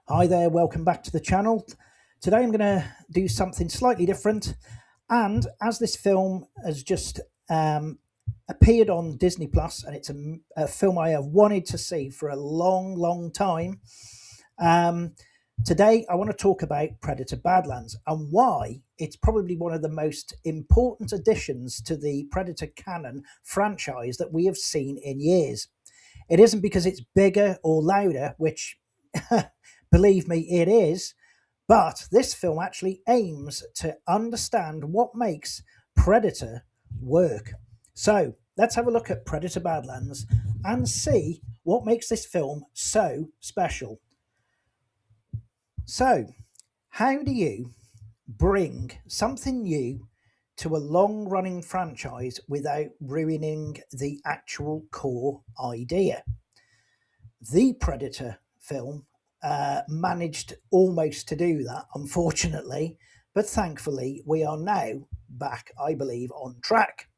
Hi there, welcome back to the channel. Today I'm going to do something slightly different, and as this film has just appeared on Disney Plus, and it's a film I have wanted to see for a long time, um, today I want to talk about Predator Badlands and why it's probably one of the most important additions to the Predator canon franchise that we have seen in years. It isn't because it's bigger or louder, which believe me, it is. But this film actually aims to understand what makes Predator work. So let's have a look at Predator Badlands and see what makes this film so special. So, how do you bring something new to a long running franchise without ruining the actual core idea? The Predator film managed almost to do that, unfortunately, but thankfully we are now back, I believe, on track.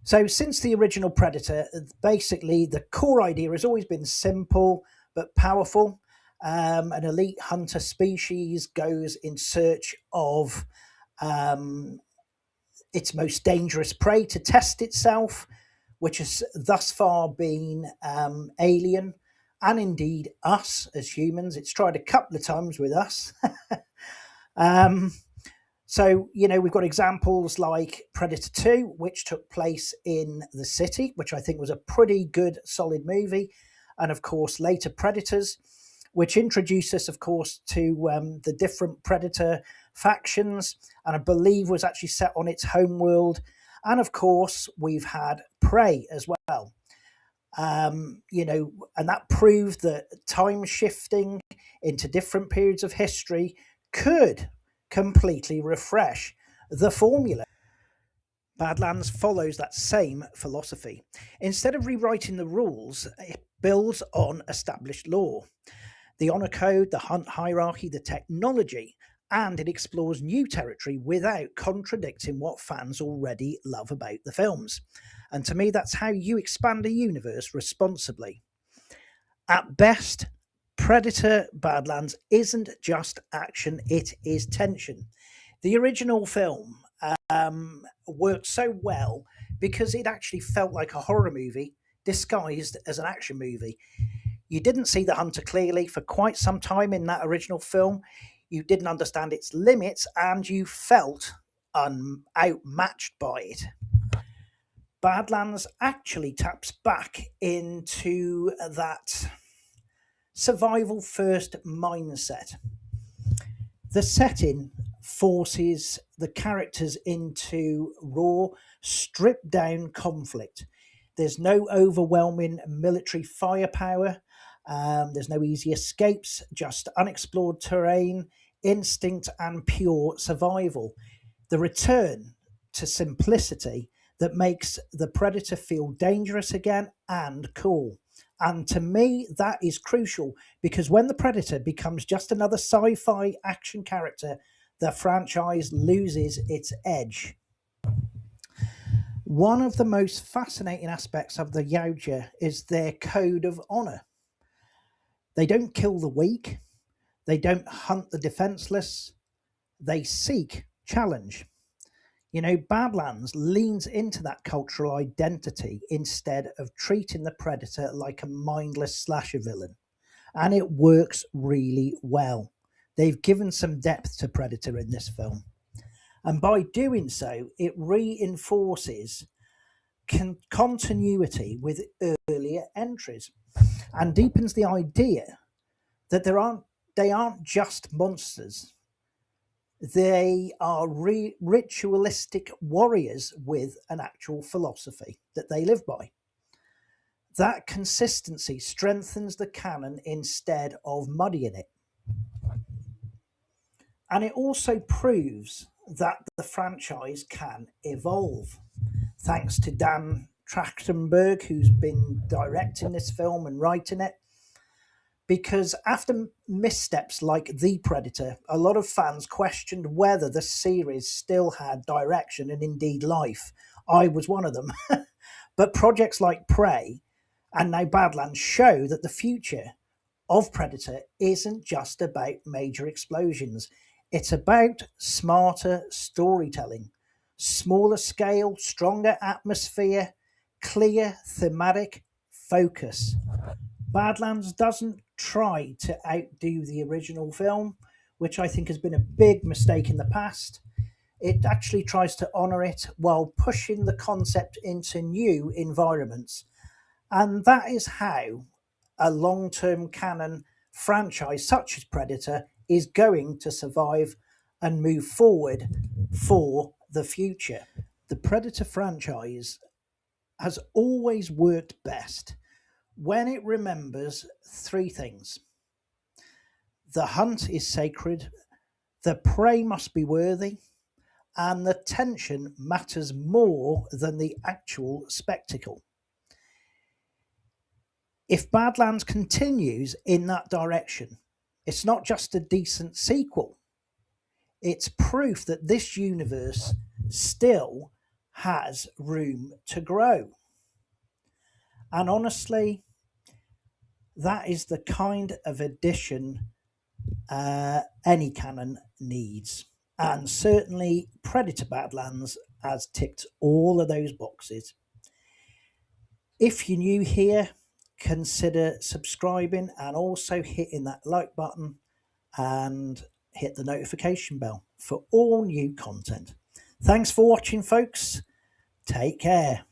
So, since the original Predator, basically the core idea has always been simple but powerful. An elite hunter species goes in search of um, its most dangerous prey to test itself, which has thus far been alien and indeed us as humans. It's tried a couple of times with us. um, we've got examples like Predator 2, which took place in the city, which I think was a pretty good, solid movie. And of course, later Predators, which introduced us, of course, to the different Predator factions, and I believe was actually set on its home world. And of course, we've had Prey as well. And that proved that time shifting into different periods of history could completely refresh the formula. Badlands follows that same philosophy. Instead of rewriting the rules, it builds on established law, the honor code, the hunt hierarchy, the technology, and it explores new territory without contradicting what fans already love about the films. And to me, that's how you expand a universe responsibly. At best, Predator Badlands isn't just action, it is tension. The original film worked so well because it actually felt like a horror movie disguised as an action movie. You didn't see the hunter clearly for quite some time in that original film. You didn't understand its limits and you felt outmatched by it. Badlands actually taps back into that survival first mindset. The setting forces the characters into raw, stripped down conflict. There's no overwhelming military firepower. There's no easy escapes, just unexplored terrain, instinct, and pure survival. The return to simplicity that makes the predator feel dangerous again and cool. And to me, that is crucial because when the predator becomes just another sci fi action character, the franchise loses its edge. One of the most fascinating aspects of the Yautja is their code of honor. They don't kill the weak, they don't hunt the defenseless, they seek challenge. Badlands leans into that cultural identity instead of treating the predator like a mindless slasher villain. And it works really well. They've given some depth to Predator in this film. And by doing so, it reinforces continuity with earlier entries and deepens the idea that they aren't just monsters. They are ritualistic warriors with an actual philosophy that they live by. That consistency strengthens the canon instead of muddying it. And it also proves that the franchise can evolve. Thanks to Dan Trachtenberg, who's been directing this film and writing it, because after missteps like The Predator, a lot of fans questioned whether the series still had direction and indeed life. I was one of them. But projects like Prey and now Badlands show that the future of Predator isn't just about major explosions, it's about smarter storytelling, smaller scale, stronger atmosphere, clear thematic focus. Badlands doesn't try to outdo the original film, which I think has been a big mistake in the past. It actually tries to honour it while pushing the concept into new environments. And that is how a long term canon franchise such as Predator is going to survive and move forward for the future. The Predator franchise has always worked best when it remembers three things: the hunt is sacred, the prey must be worthy, and the tension matters more than the actual spectacle. If Badlands continues in that direction, it's not just a decent sequel, it's proof that this universe still has room to grow. And honestly, that is the kind of addition any canon needs. And certainly, Predator Badlands has ticked all of those boxes. If you're new here, consider subscribing and also hitting that like button and hit the notification bell for all new content. Thanks for watching, folks. Take care.